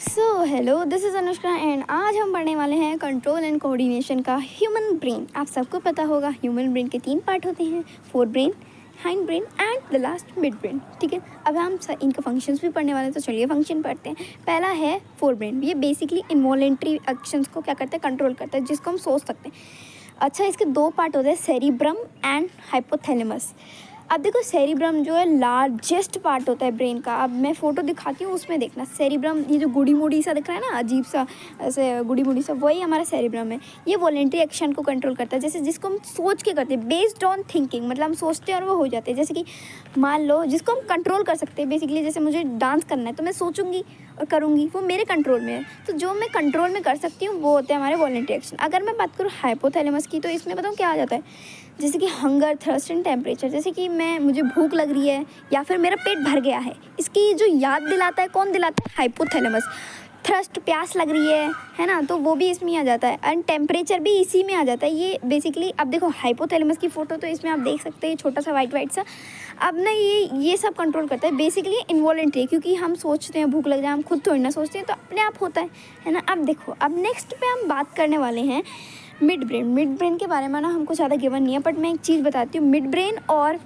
Hello, this is Anushka and आज हम पढ़ने वाले हैं कंट्रोल एंड कोऑर्डिनेशन का ह्यूमन ब्रेन। आप सबको पता होगा ह्यूमन ब्रेन के 3 पार्ट होते हैं, fore brain, hind brain and the last mid brain. ठीक है, अब हम इनका फंक्शंस भी पढ़ने वाले हैं, तो चलिए फंक्शन पढ़ते हैं। पहला है फोर ब्रेन। ये बेसिकली इनवॉलेंट्री एक्शंस को क्या करता है, कंट्रोल करता है, जिसको हम सोच सकते हैं। अच्छा, इसके 2 पार्ट होते हैं, सेरिब्रम एंड हाइपोथैलेमस। अब देखो, सेरिब्रम जो है लार्जेस्ट पार्ट होता है ब्रेन का। अब मैं फ़ोटो दिखाती हूँ, उसमें देखना सेरिब्रम, ये जो गुड़ी मुड़ी सा दिख रहा है ना, अजीब सा ऐसे गुड़ी मुड़ी सा, वही हमारा सेरिब्रम है। ये वॉलेंट्री एक्शन को कंट्रोल करता है, जैसे जिसको हम सोच के करते हैं, बेस्ड ऑन थिंकिंग, मतलब हम सोचते हैं और वो हो जाते हैं। जैसे कि मान लो, जिसको हम कंट्रोल कर सकते हैं बेसिकली, जैसे मुझे डांस करना है तो मैं सोचूंगी और करूँगी, वो मेरे कंट्रोल में है। तो जो मैं कंट्रोल में कर सकती हूँ वो होते हैं हमारे वॉलेंट्री एक्शन। अगर मैं बात करूँ हाइपोथैलेमस की, तो इसमें बताऊँ क्या आ जाता है, जैसे कि हंगर, थर्स्ट एंड टेम्परेचर। जैसे कि मुझे भूख लग रही है या फिर मेरा पेट भर गया है, इसकी जो याद दिलाता है, कौन दिलाता है, हाइपोथैलेमस। थर्स्ट, प्यास लग रही है ना, तो वो भी इसमें आ जाता है। एंड टेम्परेचर भी इसी में आ जाता है। ये बेसिकली, अब देखो हाइपोथैलेमस की फ़ोटो तो इसमें आप देख सकते हैं, छोटा सा वाइट सा। अब ना ये सब कंट्रोल करता है। बेसिकली इनवॉलेंट्री, क्योंकि हम सोचते हैं भूख लग जाए, हम खुद थोड़ी ना सोचते हैं, तो अपने आप होता है ना। अब देखो, अब नेक्स्ट पे हम बात करने वाले हैं मिड ब्रेन। मिड ब्रेन के बारे में ना हमको ज़्यादा गिवन नहीं है, बट मैं एक चीज़ बताती हूँ। मिड ब्रेन और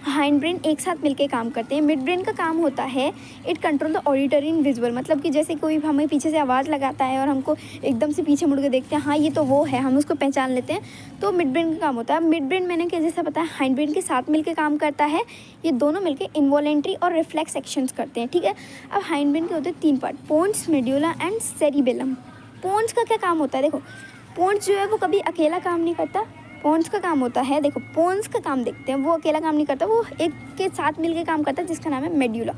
हाइंड ब्रेन एक साथ मिलके काम करते हैं। मिड ब्रेन का काम होता है, it control the auditory and visual. मतलब कि जैसे कोई हमें पीछे से आवाज़ लगाता है और हमको एकदम से पीछे मुड़ के देखते हैं, हाँ ये तो वो है, हम उसको पहचान लेते हैं, तो मिड ब्रेन का काम होता है। मिड ब्रेन मैंने क्या जैसा बताया, हाइंड ब्रेन के साथ मिलके काम करता है। ये दोनों मिलके इनवॉलेंट्री और रिफ्लेक्स एक्शंस करते हैं। ठीक है, अब हाइंड ब्रेन के होते हैं 3 part, pons, medulla and cerebellum. Pons का क्या काम होता है, देखो पोन्स जो है वो कभी अकेला काम नहीं करता। पोन्स का काम होता है, देखो पोन्स का काम देखते हैं, वो अकेला काम नहीं करता, वो एक के साथ मिलकर काम करता है, जिसका नाम है मेड्यूला।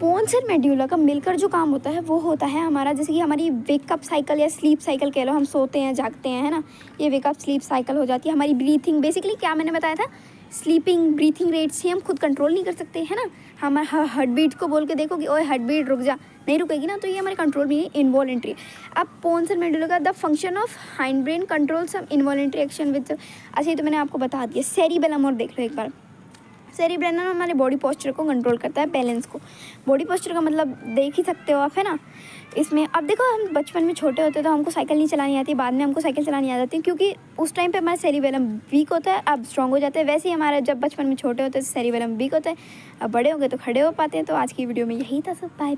पोन्स और मेड्यूला का मिलकर जो काम होता है वो होता है हमारा, जैसे कि हमारी वेकअप साइकिल या स्लीप साइकिल कह लो, हम सोते हैं जागते हैं, है ना, ये वेकअप स्लीप साइकिल हो जाती है। हमारी ब्रीथिंग, बेसिकली क्या मैंने बताया था, स्लीपिंग ब्रीथिंग रेट से हम खुद कंट्रोल नहीं कर सकते, है ना। हमारा हार्ट बीट को बोल के देखो कि ओए हार्ट बीट रुक जा, नहीं रुकेगी ना, तो ये हमारे कंट्रोल में है, इनवॉलेंट्री। अब पोन्स एंड मेडुला का the function of hind brain control some involuntary action with, अच्छा ये तो मैंने आपको बता दिया। सेरिबेलम और देख लो एक बार। सेरिब्रेनम हमारे बॉडी पोस्चर को कंट्रोल करता है, बैलेंस को। बॉडी पोस्चर का मतलब देख ही सकते हो आप, है ना। इसमें अब देखो, हम बचपन में छोटे होते तो हमको साइकिल नहीं चलानी आती, बाद में हमको साइकिल चलानी आ जाती है, क्योंकि उस टाइम पे हमारा सेरिबेलम वीक होता है, अब स्ट्रॉन्ग हो जाता है। वैसे ही हमारा जब बचपन में छोटे होते हैं तो सेरिबेलम वीक होता है, अब बड़े हो गए तो खड़े हो पाते हैं। तो आज की वीडियो में यही था सब। बाय।